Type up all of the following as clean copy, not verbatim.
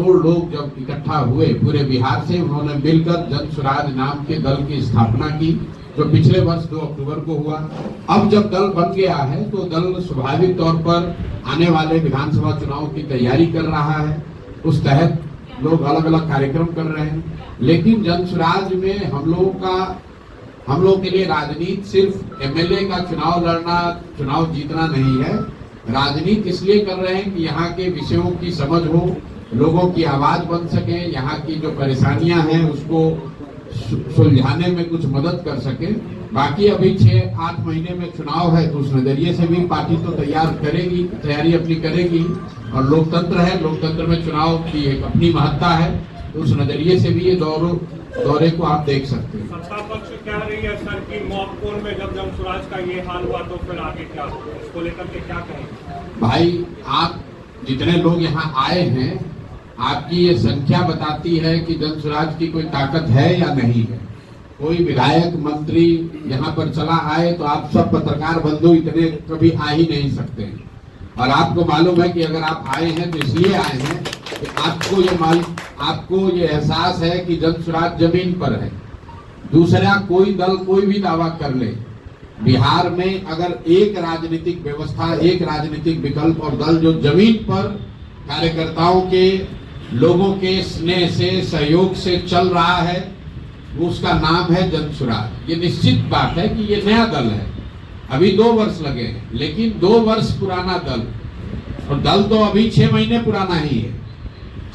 करोड़ लोग जब इकट्ठा हुए पूरे बिहार से, उन्होंने मिलकर जन स्वराज नाम के दल की स्थापना की, जो पिछले वर्ष 2 अक्टूबर को हुआ। अब जब दल बन गया है तो दल स्वाभाविक तौर पर आने वाले विधानसभा चुनाव की तैयारी कर रहा है। उस तहत लोग अलग अलग कार्यक्रम कर रहे हैं, लेकिन जन स्वराज में हम लोग के लिए राजनीति सिर्फ एमएलए का चुनाव लड़ना, चुनाव जीतना नहीं है। राजनीति इसलिए कर रहे हैं कि यहाँ के विषयों की समझ हो, लोगों की आवाज बन सके, यहाँ की जो परेशानियां हैं उसको सुलझाने में कुछ मदद कर सके। बाकी अभी 6-8 महीने में चुनाव है, तो उस नजरिए से भी पार्टी तो तैयारी अपनी करेगी। और लोकतंत्र है, लोकतंत्र में चुनाव की एक अपनी महत्ता है, तो उस नजरिए से भी ये दौरे को आप देख सकते हैं। सत्ता पक्ष कह रही है सर कि मॉक पोल में जब जन स्वराज का ये हाल हुआ तो फिर आगे क्या, इसको लेकर के क्या कहेंगे? भाई, आप जितने लोग यहाँ आए हैं, आपकी ये संख्या बताती है कि जन स्वराज की कोई ताकत है या नहीं है। कोई विधायक मंत्री यहाँ पर चला आए तो आप सब पत्रकार बंधु इतने कभी आ ही नहीं सकते हैं। और आपको मालूम है कि अगर आप आए हैं तो इसलिए आए हैं कि आपको ये एहसास है कि जन स्वराज जमीन पर है। दूसरा, कोई दल कोई भी दावा कर ले, बिहार में अगर एक राजनीतिक व्यवस्था, एक राजनीतिक विकल्प और दल जो जमीन पर कार्यकर्ताओं के, लोगों के स्नेह से, सहयोग से चल रहा है, उसका नाम है जन स्वराज। ये निश्चित बात है कि ये नया दल है, अभी 2 वर्ष लगे हैं, लेकिन 2 वर्ष पुराना दल, और दल तो अभी 6 महीने पुराना ही है।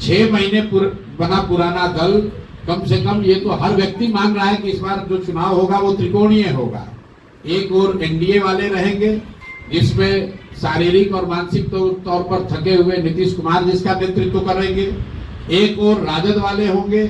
6 महीने बना पुराना दल, कम से कम ये तो हर व्यक्ति मान रहा है कि इस बार जो चुनाव होगा वो त्रिकोणीय होगा। एक और एनडीए वाले रहेंगे, जिसमें शारीरिक और मानसिक तौर पर थके हुए नीतीश कुमार जिसका नेतृत्व करेंगे। एक और राजद वाले होंगे,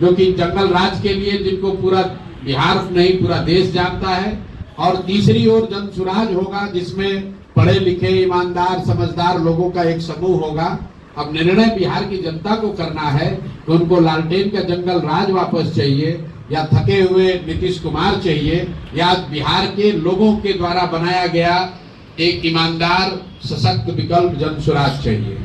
जो कि जंगल राज के लिए, जिनको पूरा बिहार नहीं पूरा देश जानता है। और तीसरी ओर जन स्वराज होगा, जिसमें पढ़े लिखे, ईमानदार, समझदार लोगों का एक समूह होगा। अब निर्णय बिहार की जनता को करना है कि उनको लालटेन का जंगल राज वापस चाहिए, या थके हुए नीतीश कुमार चाहिए, या बिहार के लोगों के द्वारा बनाया गया एक ईमानदार सशक्त विकल्प जन स्वराज चाहिए।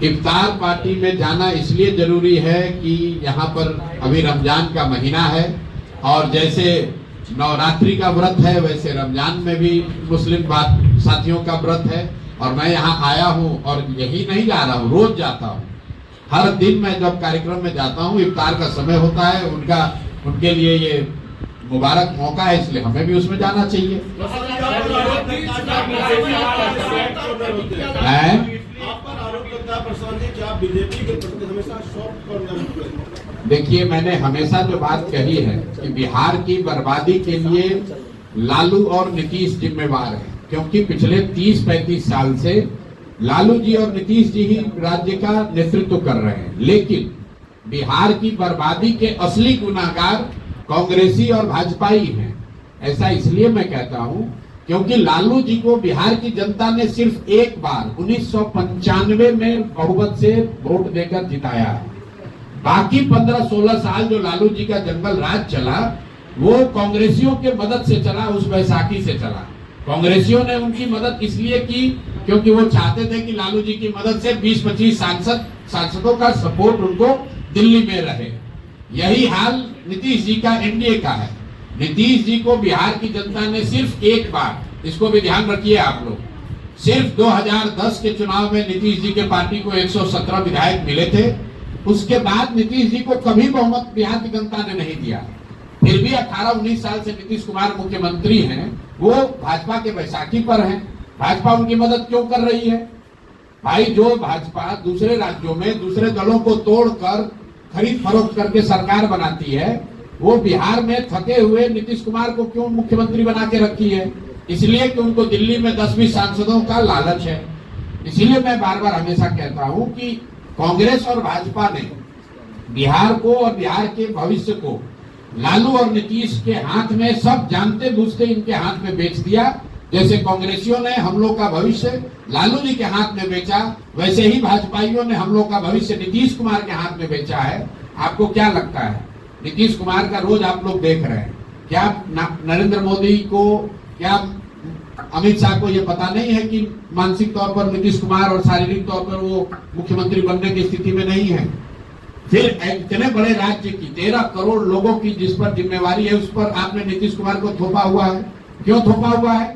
इफ्तार पार्टी में जाना इसलिए जरूरी है कि यहाँ पर अभी रमजान का महीना है, और जैसे नवरात्रि का व्रत है वैसे रमजान में भी मुस्लिम साथियों का व्रत है। और मैं यहाँ आया हूँ, और यही नहीं जा रहा हूँ, रोज जाता हूँ। हर दिन मैं जब कार्यक्रम में जाता हूँ, इफ्तार का समय होता है, उनके लिए ये मुबारक मौका है, इसलिए हमें भी उसमें जाना चाहिए। देखिए, मैंने हमेशा जो बात कही है कि बिहार की बर्बादी के लिए लालू और नीतीश जिम्मेवार हैं, क्योंकि पिछले 30-35 साल से लालू जी और नीतीश जी ही राज्य का नेतृत्व कर रहे हैं। लेकिन बिहार की बर्बादी के असली गुनाहगार कांग्रेसी और भाजपाई हैं। ऐसा इसलिए मैं कहता हूं क्योंकि लालू जी को बिहार की जनता ने सिर्फ एक बार 1995 में बहुमत से वोट देकर जिताया है। बाकी 15-16 साल जो लालू जी का जंगल राज चला, वो कांग्रेसियों के मदद से चला, उस बैसाखी से चला। कांग्रेसियों ने उनकी मदद इसलिए की क्योंकि वो चाहते थे कि लालू जी की मदद से 20-25 सांसदों का सपोर्ट उनको दिल्ली में रहे। यही हाल नीतीश जी का, एनडीए का है। नीतीश जी को बिहार की जनता ने सिर्फ एक बार, इसको भी ध्यान रखिए आप लोग, सिर्फ 2010 के चुनाव में नीतीश जी के पार्टी को 117 विधायक मिले थे। उसके बाद नीतीश जी को कभी बहुमत बिहार की जनता ने नहीं दिया। फिर भी 18-19 साल से नीतीश कुमार मुख्यमंत्री हैं, वो भाजपा के बैसाखी पर हैं। भाजपा उनकी मदद क्यों कर रही है? भाई, जो भाजपा दूसरे राज्यों में दूसरे दलों को तोड़कर खरीद फरोख्त करके सरकार बनाती है, वो बिहार में थके हुए नीतीश कुमार को क्यों मुख्यमंत्री बना के रखी है? इसलिए कि उनको दिल्ली में 10-20 सांसदों का लालच है। इसीलिए मैं बार बार हमेशा कहता हूं कि कांग्रेस और भाजपा ने बिहार को और बिहार के भविष्य को लालू और नीतीश के हाथ में, सब जानते बूझते इनके हाथ में बेच दिया। जैसे कांग्रेसियों ने हम लोग का भविष्य लालू जी के हाथ में बेचा, वैसे ही भाजपाइयों ने हम लोग का भविष्य नीतीश कुमार के हाथ में बेचा है। आपको क्या लगता है? नीतीश कुमार का रोज आप लोग देख रहे हैं, क्या नरेंद्र मोदी को, क्या अमित शाह को ये पता नहीं है कि मानसिक तौर पर नीतीश कुमार और शारीरिक तौर पर वो मुख्यमंत्री बनने की स्थिति में नहीं है। फिर इतने बड़े राज्य की 13 करोड़ लोगों की जिस पर जिम्मेवारी है, उस पर आपने नीतीश कुमार को थोपा हुआ है। क्यों थोपा हुआ है?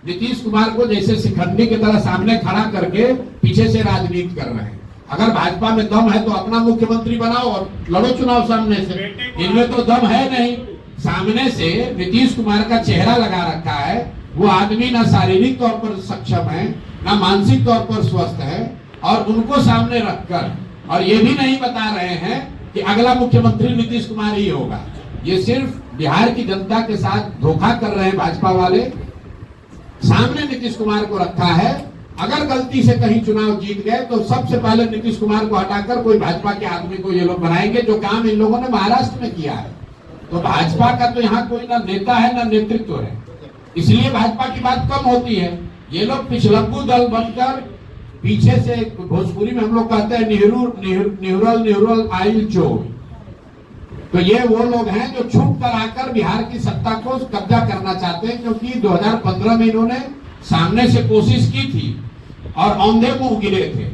नीतीश कुमार को जैसे शिखंडी की तरह सामने खड़ा करके पीछे से राजनीति कर रहे हैं। अगर भाजपा में दम है तो अपना मुख्यमंत्री बनाओ और लड़ो चुनाव सामने से। इनमें तो दम है नहीं। सामने से नीतीश कुमार का चेहरा लगा रखा है। वो आदमी ना शारीरिक तौर पर सक्षम है, ना मानसिक तौर पर स्वस्थ है, और उनको सामने रखकर और ये भी नहीं बता रहे हैं कि अगला मुख्यमंत्री नीतीश कुमार ही होगा। ये सिर्फ बिहार की जनता के साथ धोखा कर रहे हैं भाजपा वाले। सामने नीतीश कुमार को रखा है। अगर गलती से कहीं चुनाव जीत गए तो सबसे पहले नीतीश कुमार को हटाकर कोई भाजपा के आदमी को ये लोग बनाएंगे, जो काम इन लोगों ने महाराष्ट्र में किया है। तो भाजपा का तो यहाँ कोई ना नेता है ना नेतृत्व है, इसलिए भाजपा की बात कम होती है। ये लोग पिछलग्गू दल बनकर पीछे से, भोजपुरी में हम लोग कहते हैं निहुरल आइल चोर। तो ये वो लोग हैं जो छुप कर आकर बिहार की सत्ता को कब्जा करना चाहते हैं, क्योंकि 2015 में इन्होंने सामने से कोशिश की थी और औंधे मुंह गिरे थे।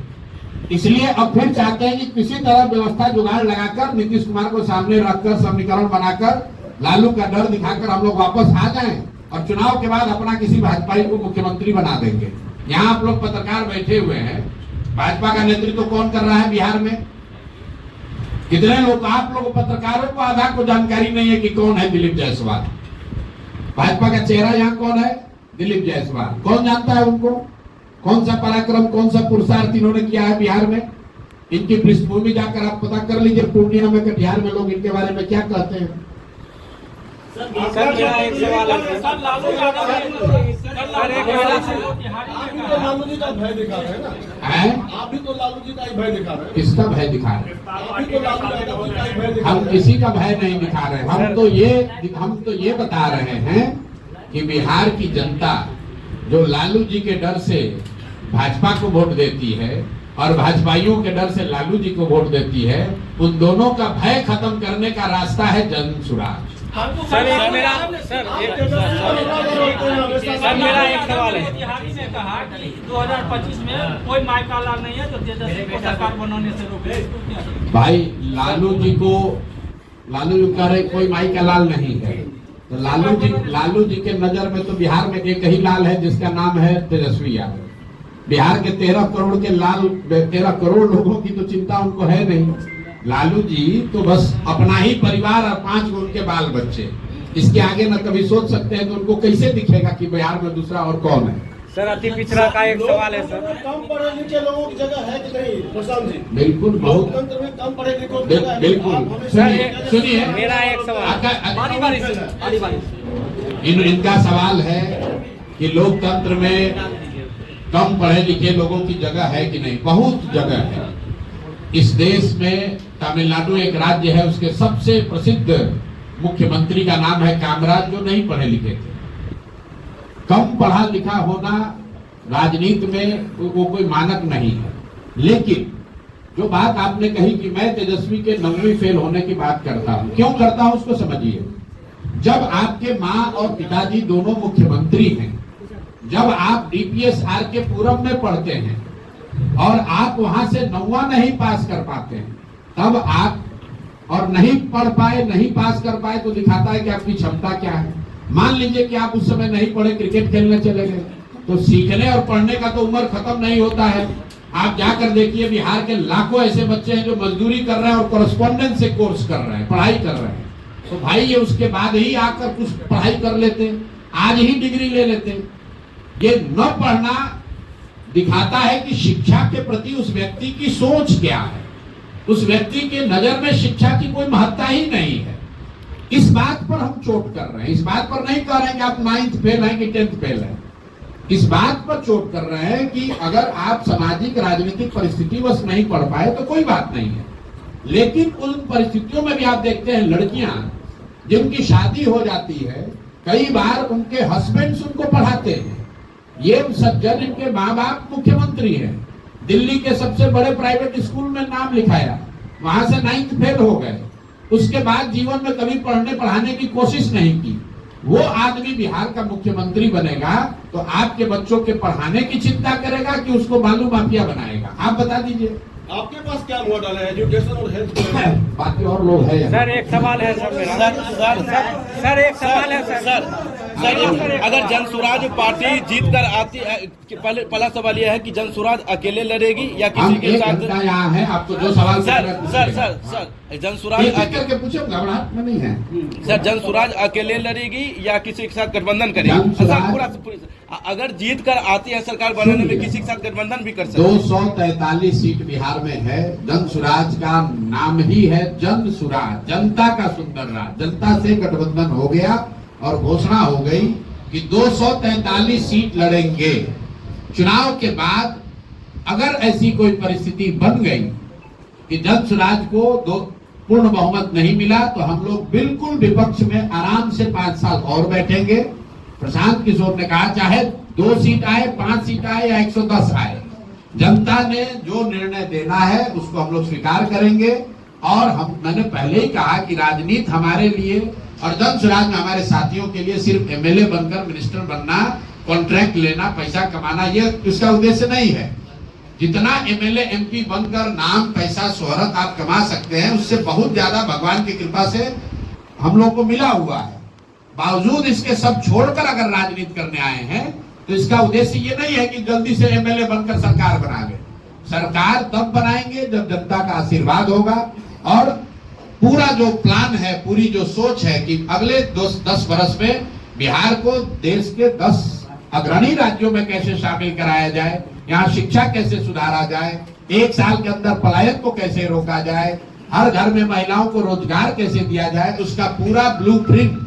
इसलिए अब फिर चाहते हैं कि किसी तरह व्यवस्था जुगाड़ लगाकर नीतीश कुमार को सामने रखकर समीकरण बनाकर लालू का डर दिखाकर हम लोग वापस आ जाएं और चुनाव के बाद अपना किसी भाजपाई को मुख्यमंत्री बना देंगे। यहाँ आप लोग पत्रकार बैठे हुए हैं, भाजपा का नेतृत्व कौन कर रहा है बिहार में? कितने लोग, आप लोग पत्रकारों को आधा को जानकारी नहीं है कि कौन है दिलीप जायसवाल। भाजपा का चेहरा यहाँ कौन है? दिलीप जायसवाल। कौन जानता है उनको? कौन सा पराक्रम, कौन सा पुरुषार्थ इन्होंने किया है बिहार में? इनकी पृष्ठभूमि जाकर आप पता कर लीजिए पूर्णिया में, कटिहार में लोग इनके बारे में क्या कहते हैं। सर मेरा एक सवाल है। सर लालू यादव लालू जी का भय दिखा रहे हैं ना? आप भी तो लालू जी का ही भय दिखा रहे हैं। किसका भय दिखा रहे हैं? आप भी तो लालू यादव जी का ही भय दिखा हम रहे हैं। किसी का भय नहीं दिखा रहे। हम तो ये बता रहे हैं कि बिहार की जनता जो लालू जी के डर से भाजपा को वोट देती है और भाजपाइयों के डर से लालू जी को वोट देती है, उन दोनों का भय खत्म करने का रास्ता है जन सुराज। सर मेरा एक सवाल है। बिहारी ने कहा कि 2025 में कोई मायका लाल नहीं है जो तेजस्वी को सरकार बनाने से रोके। भाई लालू जी कह रहे कोई माई का लाल नहीं है। तो लालू जी के नजर में तो बिहार में एक ही लाल है जिसका नाम है तेजस्वी यादव। बिहार के 13 करोड़ के 13 करोड़ लोगों की तो चिंता उनको है नहीं। लालू जी तो बस अपना ही परिवार और 5 गो उनके बाल बच्चे, इसके आगे न कभी सोच सकते हैं। तो उनको कैसे दिखेगा कि बिहार में दूसरा और कौन है? सर अति पिछड़ा का एक सवाल है सर। कम पढ़े लिखे लोगों की जगह है कि नहीं प्रशांत जी? बिल्कुल, बहुत लोकतंत्र में कम पढ़े लिखों की जगह है। बिल्कुल। सुनिए मेरा एक सवाल इनका सवाल है कि लोकतंत्र में कम पढ़े लिखे लोगों की जगह है कि नहीं। बहुत जगह है। इस देश में तमिलनाडु एक राज्य है, उसके सबसे प्रसिद्ध मुख्यमंत्री का नाम है कामराज, जो नहीं पढ़े लिखे थे। कम पढ़ा लिखा होना राजनीति में वो कोई मानक नहीं है। लेकिन जो बात आपने कही कि मैं तेजस्वी के 9वीं फेल होने की बात करता हूं, क्यों करता हूं उसको समझिए। जब आपके माँ और पिताजी दोनों मुख्यमंत्री हैं, जब आप डीपीएस आर के पूरब में पढ़ते हैं और आप वहां से 9वां नहीं पास कर पाते हैं, तब आप और नहीं पढ़ पाए, नहीं पास कर पाए, तो दिखाता है कि आपकी क्षमता क्या है। मान लीजिए कि आप उस समय नहीं पढ़े, क्रिकेट खेलने चले गए, तो सीखने और पढ़ने का तो उम्र खत्म नहीं होता है। आप जाकर देखिए बिहार के लाखों ऐसे बच्चे हैं जो मजदूरी कर रहे हैं और कॉरेस्पॉन्डेंस से कोर्स कर रहे हैं, पढ़ाई कर रहे हैं। तो भाई ये उसके बाद ही आकर कुछ पढ़ाई कर लेते, आज ही डिग्री ले लेते। ये न पढ़ना दिखाता है कि शिक्षा के प्रति उस व्यक्ति की सोच क्या है। उस व्यक्ति के नजर में शिक्षा की कोई महत्ता ही नहीं है। इस बात पर हम चोट कर रहे हैं। इस बात पर नहीं कह रहे हैं कि आप 9th फेल हैं कि 10th फेल हैं। इस बात पर चोट कर रहे हैं कि अगर आप सामाजिक राजनीतिक परिस्थिति बस नहीं पढ़ पाए तो कोई बात नहीं है। लेकिन उन परिस्थितियों में भी आप देखते हैं लड़कियां जिनकी शादी हो जाती है, कई बार उनके हस्बैंड्स उनको पढ़ाते हैं। ये सज्जन इनके माँ बाप मुख्यमंत्री हैं, दिल्ली के सबसे बड़े प्राइवेट स्कूल में नाम लिखाया, वहां से 9th फेल हो गए, उसके बाद जीवन में कभी पढ़ने पढ़ाने की कोशिश नहीं की। वो आदमी बिहार का मुख्यमंत्री बनेगा तो आपके बच्चों के पढ़ाने की चिंता करेगा कि उसको बालू माफिया बनाएगा? आप बता दीजिए। आपके पास क्या मॉडल है एजुकेशन और हेल्थ के? बाकी और लोग हैं सर एक सवाल है सर मेरा सर एक सवाल है सर अगर जनसुराज पार्टी जीत कर आती है, पहला सवाल यह है कि जनसुराज अकेले लड़ेगी या हम किसी के एक साथ? घंटा यहाँ है, आपको जो सवाल सर जनसुराज करके पूछो, घबराहट में नहीं है। सर जनसुराज अकेले लड़ेगी या किसी के साथ गठबंधन करेगी? सर पूरा अगर जीत कर आती है सरकार बनाने में किसी के साथ गठबंधन भी कर सकती है। 243 सीट बिहार में है। जनसुराज का नाम ही है जनसुराज, जनता का सुंदर राज। जनता से गठबंधन हो गया और घोषणा हो गई कि 243 सीट लड़ेंगे। चुनाव के बाद अगर ऐसी कोई परिस्थिति बन गई कि जनसुराज को पूर्ण बहुमत नहीं मिला तो हम लोग बिल्कुल विपक्ष में आराम से 5 साल और बैठेंगे। प्रशांत किशोर ने कहा चाहे 2 सीट आए, 5 सीट आए या 110 आए, जनता ने जो निर्णय देना है उसको हम लोग स्वीकार करेंगे। और मैंने पहले ही कहा कि राजनीति हमारे लिए और जनसुराज में हमारे साथियों के लिए सिर्फ एमएलए बनकर मिनिस्टर बनना, कॉन्ट्रैक्ट लेना, पैसा कमाना, ये उसका उद्देश्य नहीं है। जितना एमएलए एमपी बनकर नाम, पैसा, शोहरत आप कमा सकते हैं, उससे बहुत ज्यादा भगवान की कृपा से हम लोग को मिला हुआ है। बावजूद इसके सब छोड़कर अगर राजनीति करने आए हैं तो इसका उद्देश्य ये नहीं है कि जल्दी से एमएलए बनकर सरकार बना ले। सरकार तब बनाएंगे जब जनता का आशीर्वाद होगा और पूरा जो प्लान है, पूरी जो सोच है कि अगले 10 वर्ष में बिहार को देश के 10 अग्रणी राज्यों में कैसे शामिल कराया जाए, यहाँ शिक्षा कैसे सुधारा जाए, 1 साल के अंदर पलायन को कैसे रोका जाए, हर घर में महिलाओं को रोजगार कैसे दिया जाए, उसका पूरा ब्लूप्रिंट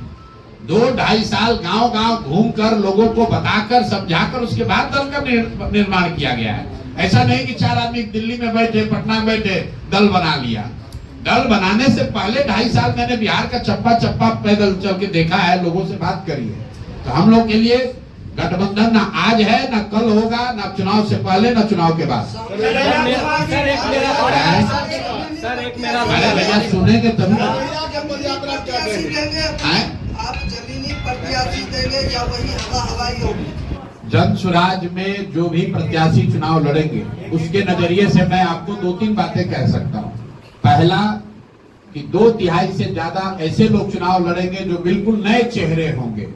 2-2.5 साल गांव-गांव घूमकर लोगों को बताकर समझाकर उसके बाद दल का निर्माण किया गया है। ऐसा नहीं कि 4 आदमी दिल्ली में बैठे, पटना में बैठे दल बना लिया। दल बनाने से पहले 2.5 साल मैंने बिहार का चप्पा चप्पा पैदल चल के देखा है, लोगों से बात करी है। तो हम लोग के लिए गठबंधन ना आज है ना कल होगा, ना चुनाव से पहले ना चुनाव के बाद। अरे भैया सुनेंगे तभी। आप जमीनी प्रत्याशी देंगे या वही हवाई होगी? जनसुराज में जो भी प्रत्याशी चुनाव लड़ेंगे उसके नजरिए से मैं आपको 2-3 बातें कह सकता हूँ। पहला कि 2/3 से ज्यादा ऐसे लोग चुनाव लड़ेंगे जो बिल्कुल नए चेहरे होंगे।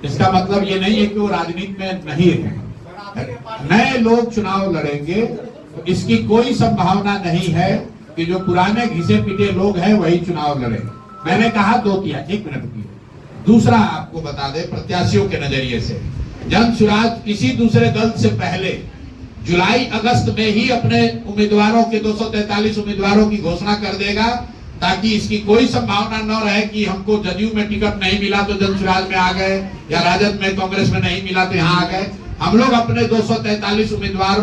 इसका मतलब ये नहीं है कि वो राजनीति में नहीं है। नए लोग चुनाव लड़ेंगे तो इसकी कोई संभावना नहीं है कि जो पुराने घिसे पिटे लोग हैं वही चुनाव लड़े। मैंने कहा 2/3। 1 मिनट की। दूसरा आपको बता दें प्रत्याशियों के नजरिए से, जनसुराज किसी दूसरे दल से पहले जुलाई-अगस्त में ही अपने उम्मीदवारों के 243 उम्मीदवारों की घोषणा कर देगा, ताकि इसकी कोई संभावना न रहे कि हमको जदयू में टिकट नहीं मिला तो जनसुराज में आ गए या राजद में, कांग्रेस में नहीं मिला तो यहाँ आ गए। हम लोग अपने 243 उम्मीदवार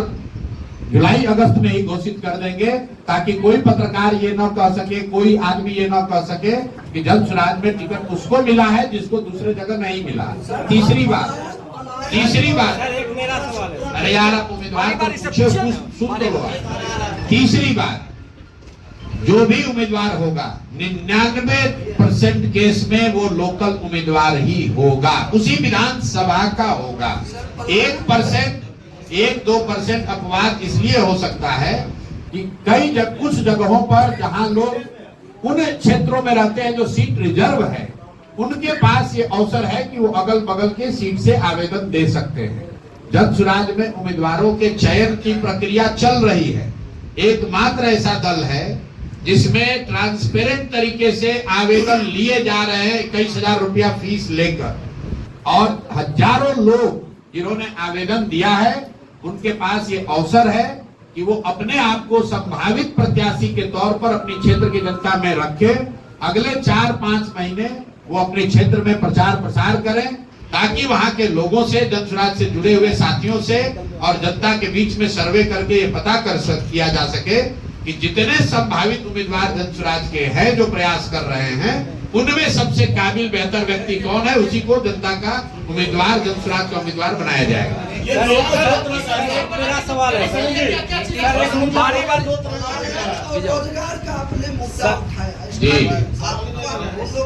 जुलाई-अगस्त में ही घोषित कर देंगे, ताकि कोई पत्रकार ये न कह सके, कोई आदमी ये न कह सके कि जनसुराज में टिकट उसको मिला है जिसको दूसरे जगह नहीं मिला। तीसरी बात एक मेरा सवाल है। अरे यार आप उम्मीदवार को पूछे, सुन तो लो। तीसरी बात, जो भी उम्मीदवार होगा 99% केस में वो लोकल उम्मीदवार ही होगा, उसी विधानसभा का होगा। 1%-2% अपवाद इसलिए हो सकता है कि कुछ जगहों पर जहां लोग उन क्षेत्रों में रहते हैं जो सीट रिजर्व है, उनके पास ये अवसर है कि वो अगल बगल के सीट से आवेदन दे सकते हैं। जनसुराज में उम्मीदवारों के चयन की प्रक्रिया चल रही है। एकमात्र ऐसा दल है जिसमें ट्रांसपेरेंट तरीके से आवेदन लिए जा रहे हैं 21,000 रुपया फीस लेकर, और हजारों लोग जिन्होंने आवेदन दिया है उनके पास ये अवसर है कि वो अपने आप को संभावित प्रत्याशी के तौर पर अपने क्षेत्र की जनता में रखे। अगले 4-5 महीने वो अपने क्षेत्र में प्रचार प्रसार करें, ताकि वहां के लोगों से, जनसुराज से जुड़े हुए साथियों से और जनता के बीच में सर्वे करके ये पता किया जा सके कि जितने संभावित उम्मीदवार जनसुराज के हैं जो प्रयास कर रहे हैं उनमें सबसे काबिल बेहतर व्यक्ति कौन है, उसी को जनता का उम्मीदवार, जनसुराज का उम्मीदवार बनाया जाएगा। मेरा सवाल है रोजगार का आपने मुद्दा उठाया जी। आपने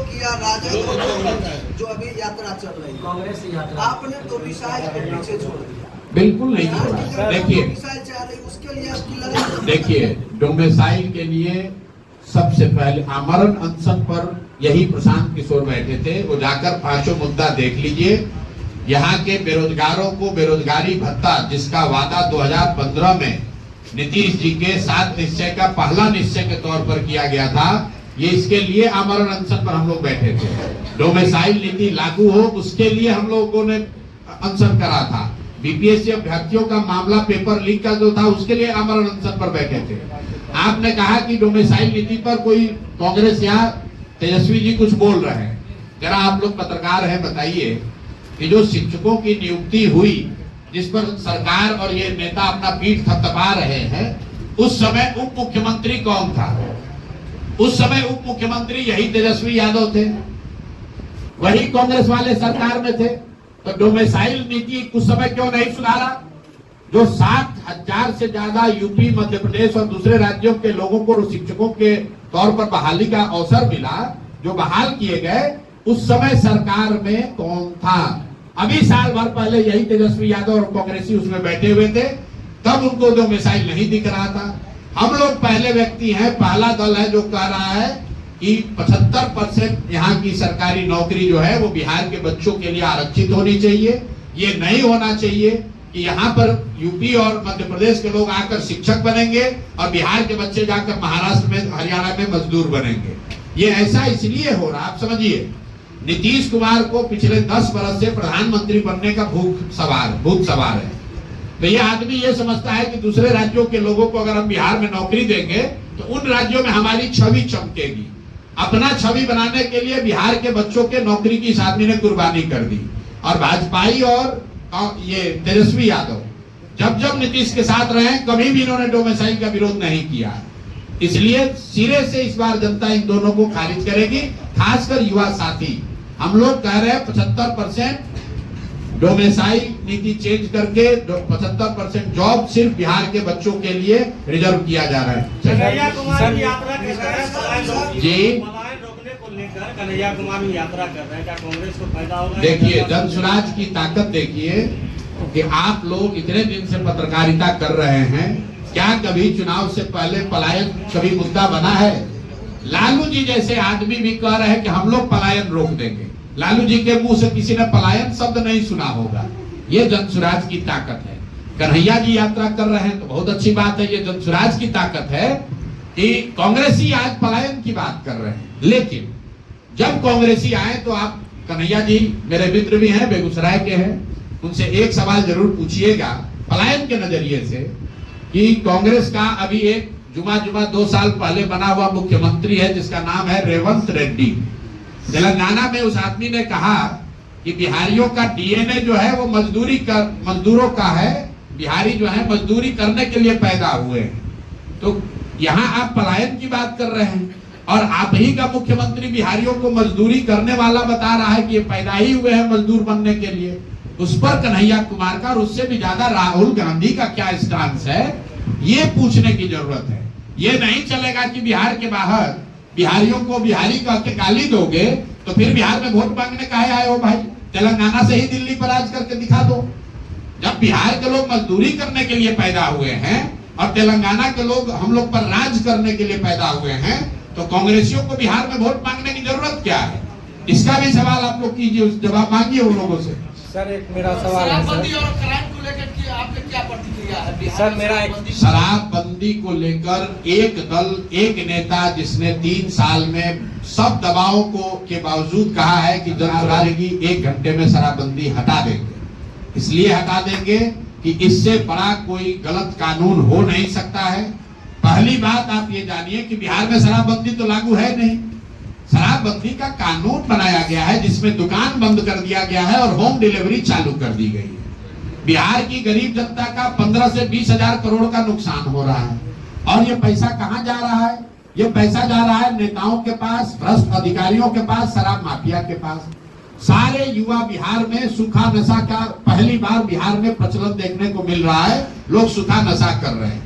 किया राजद जो अभी यात्रा चल रही है, कांग्रेस यात्रा, आपने तो मिसाइल को पीछे छोड़ दिया। बिल्कुल नहीं छोड़ा। देखिए उसके लिए आपकी लड़ाई, देखिए डोमिसाइल के लिए सबसे पहले आमरण अनशन पर यही प्रशांत किशोर बैठे थे। वो जाकर पांचों मुद्दा देख लीजिए। यहाँ के बेरोजगारों को बेरोजगारी भत्ता जिसका वादा 2015 में नीतीश जी के 7 निश्चय का पहला निश्चय के तौर पर किया गया था, ये इसके लिए आमरण अनशन पर हम लोग बैठे थे। डोमिसाइल नीति लागू हो उसके लिए हम लोगों ने अनशन करा था। बीपीएससी अभ्यर्थियों का मामला पेपर लीक का जो था उसके लिए आमरण अनशन पर बैठे थे। आपने कहा कि डोमिसाइल नीति पर कोई कांग्रेस या तेजस्वी जी कुछ बोल रहे हैं। जरा आप लोग पत्रकार हैं, बताइए कि जो शिक्षकों की नियुक्ति हुई जिस पर सरकार और ये नेता अपना पीठ थपथपा रहे हैं, उस समय उप मुख्यमंत्री कौन था? उस समय उप मुख्यमंत्री यही तेजस्वी यादव थे, वही कांग्रेस वाले सरकार में थे। तो डोमिसाइल नीति उस समय क्यों नहीं सुधारा? जो 7,000 से ज्यादा यूपी, मध्य प्रदेश और दूसरे राज्यों के लोगों को शिक्षकों के तौर पर बहाली का अवसर मिला, जो बहाल किए गए, उस समय सरकार में कौन था? अभी साल भर पहले यही तेजस्वी यादव और कांग्रेसी उसमें बैठे हुए थे, तब उनको डोमिसाइल नहीं दिख रहा था। हम लोग पहले व्यक्ति हैं, पहला दल है जो कह रहा है कि 75% यहाँ की सरकारी नौकरी जो है वो बिहार के बच्चों के लिए आरक्षित होनी चाहिए। ये नहीं होना चाहिए कि यहाँ पर यूपी और मध्य प्रदेश के लोग आकर शिक्षक बनेंगे और बिहार के बच्चे जाकर महाराष्ट्र में, हरियाणा में मजदूर बनेंगे। ये ऐसा इसलिए हो रहा, आप समझिए, नीतीश कुमार को पिछले 10 वर्ष से प्रधानमंत्री बनने का भूख सवार है। तो ये आदमी ये समझता है कि दूसरे राज्यों के लोगों को अगर हम बिहार में नौकरी देंगे तो उन राज्यों में हमारी छवि चमकेगी। अपना छवि बनाने के लिए बिहार के बच्चों के नौकरी की इस आदमी ने कुर्बानी कर दी। और भाजपाई और ये तेजस्वी यादव जब नीतीश के साथ रहे, कभी भी इन्होंने डोमिसाइल का विरोध नहीं किया। इसलिए सिरे से इस बार जनता इन दोनों को खारिज करेगी, खासकर युवा साथी। हम लोग कह रहे हैं 75% डोमिसाइल नीति चेंज करके 75% जॉब सिर्फ बिहार के बच्चों के लिए रिजर्व किया जा रहा है। कन्हैया कुमार की यात्रा किस तरह जी रोकने को लेकर कन्हैया कुमार की यात्रा कर रहे हैं, क्या कांग्रेस को फायदा होगा? देखिए जनसुराज की ताकत देखिए कि आप लोग इतने दिन से पत्रकारिता कर रहे हैं, क्या कभी चुनाव से पहले पलायन कभी मुद्दा बना है? लालू जी जैसे आदमी भी कह रहे हैं कि हम लोग पलायन रोक देंगे। लालू जी के मुंह से किसी ने पलायन शब्द नहीं सुना होगा। ये जनसुराज की ताकत है। कन्हैया जी यात्रा कर रहे हैं तो बहुत अच्छी बात है, ये जनसुराज की ताकत है कि कांग्रेसी आज पलायन की बात कर रहे हैं। लेकिन जब कांग्रेसी आए तो आप, कन्हैया जी मेरे मित्र भी हैं, बेगूसराय के हैं, उनसे एक सवाल जरूर पूछिएगा पलायन के नजरिए से कि कांग्रेस का अभी एक जुमा 2 साल पहले बना हुआ मुख्यमंत्री है जिसका नाम है रेवंत रेड्डी। तेलंगाना में उस आदमी ने कहा कि बिहारियों का डीएनए जो है वो मजदूरों का है, बिहारी जो है मजदूरी करने के लिए पैदा हुए हैं। तो यहाँ आप पलायन की बात कर रहे हैं और आप ही का मुख्यमंत्री बिहारियों को मजदूरी करने वाला बता रहा है कि ये पैदा ही हुए हैं मजदूर बनने के लिए। उस पर कन्हैया कुमार का और उससे भी ज्यादा राहुल गांधी का क्या स्टांस है, ये पूछने की जरूरत है। ये नहीं चलेगा कि बिहार के बाहर बिहारियों को बिहारी कह के गाली दोगे तो फिर बिहार में वोट मांगने काहे आए हो भाई? तेलंगाना से ही दिल्ली पर राज करके दिखा दो। जब बिहार के लोग मजदूरी करने के लिए पैदा हुए हैं और तेलंगाना के लोग हम लोग पर राज करने के लिए पैदा हुए हैं, तो कांग्रेसियों को बिहार में वोट मांगने की जरूरत क्या है? इसका भी सवाल आप लोग कीजिए, उस जवाब मांगिए उन लोगों से। सर एक मेरा सवाल है सर, और क्राइम को लेकर के आपने क्या प्रतिक्रिया है? सर मेरा एक शराबबंदी को लेकर एक दल, एक नेता जिसने 3 साल में सब दबावों के बावजूद कहा है कि जनसुराज की 1 घंटे में शराबबंदी हटा देंगे। इसलिए हटा देंगे कि इससे बड़ा कोई गलत कानून हो नहीं सकता है। पहली बात आप ये जानिए कि बिहार में शराबबंदी तो लागू है नहीं। शराबबंदी का कानून बनाया गया है जिसमें दुकान बंद कर दिया गया है और होम डिलीवरी चालू कर दी गई है। बिहार की गरीब जनता का 15 से 20 हजार करोड़ का नुकसान हो रहा है और ये पैसा कहां जा रहा है? ये पैसा जा रहा है नेताओं के पास, भ्रष्ट अधिकारियों के पास, शराब माफिया के पास। सारे युवा बिहार में सूखा नशा का पहली बार बिहार में प्रचलन देखने को मिल रहा है। लोग सूखा नशा कर रहे हैं।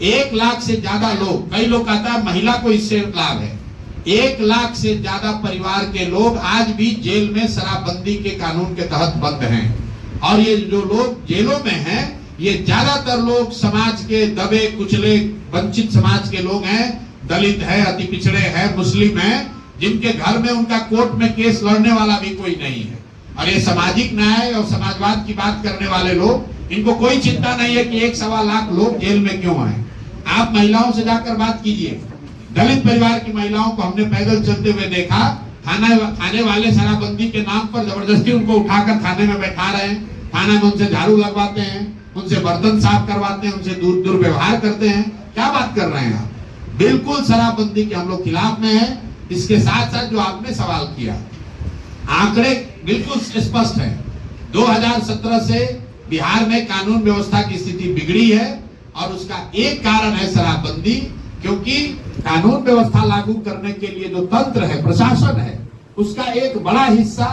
1 लाख से ज्यादा लोग, कई लोग कहता है महिला को इससे लाभ है, 1 लाख से ज्यादा परिवार के लोग आज भी जेल में शराबबंदी के कानून के तहत बंद हैं। और ये जो लोग जेलों में हैं, ये ज्यादातर लोग समाज के दबे कुचले वंचित समाज के लोग हैं, दलित है, अति पिछड़े हैं, मुस्लिम हैं, जिनके घर में उनका कोर्ट में केस लड़ने वाला भी कोई नहीं है। और ये सामाजिक न्याय और समाजवाद की बात करने वाले लोग, इनको कोई चिंता नहीं है कि 1-1.25 लाख लोग जेल में क्यों आए। आप महिलाओं से जाकर बात कीजिए। दलित परिवार की महिलाओं को हमने पैदल चलते हुए देखा, थाने वाले शराबबंदी के नाम पर जबरदस्ती उनको उठाकर थाने में बैठा रहे हैं, थाने में उनसे झाड़ू लगवाते हैं, उनसे बर्तन साफ करवाते हैं, उनसे दुर्व्यवहार करते हैं। क्या बात कर रहे हैं आप? बिल्कुल शराबबंदी के हम लोग खिलाफ में हैं। इसके साथ साथ जो आपने सवाल किया, आंकड़े बिल्कुल स्पष्ट है। 2017 से बिहार में कानून व्यवस्था की स्थिति बिगड़ी है और उसका एक कारण है शराबबंदी, क्योंकि कानून व्यवस्था लागू करने के लिए जो तंत्र है, प्रशासन है, उसका एक बड़ा हिस्सा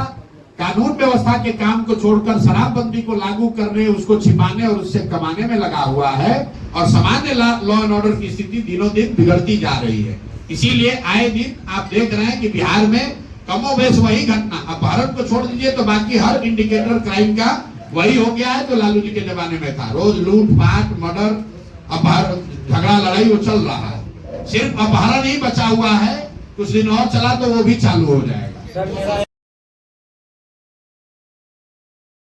कानून व्यवस्था के काम को छोड़कर शराबबंदी को लागू करने, उसको छिपाने और उससे कमाने में लगा हुआ है। और सामान्य लॉ एंड ऑर्डर की स्थिति दिनों दिन बिगड़ती जा रही है। इसीलिए आए दिन आप देख रहे हैं कि बिहार में कमोबेश वही घटना, अपहरण को छोड़ दीजिए तो बाकी हर इंडिकेटर क्राइम का वही हो गया है जो लालू जी के जमाने में था। रोज लूटपाट, मर्डर, अपहरण, झगड़ा, लड़ाई वो चल रहा है। सिर्फ अपहरण ही बचा हुआ है, कुछ दिन और चला तो वो भी चालू हो जाएगा।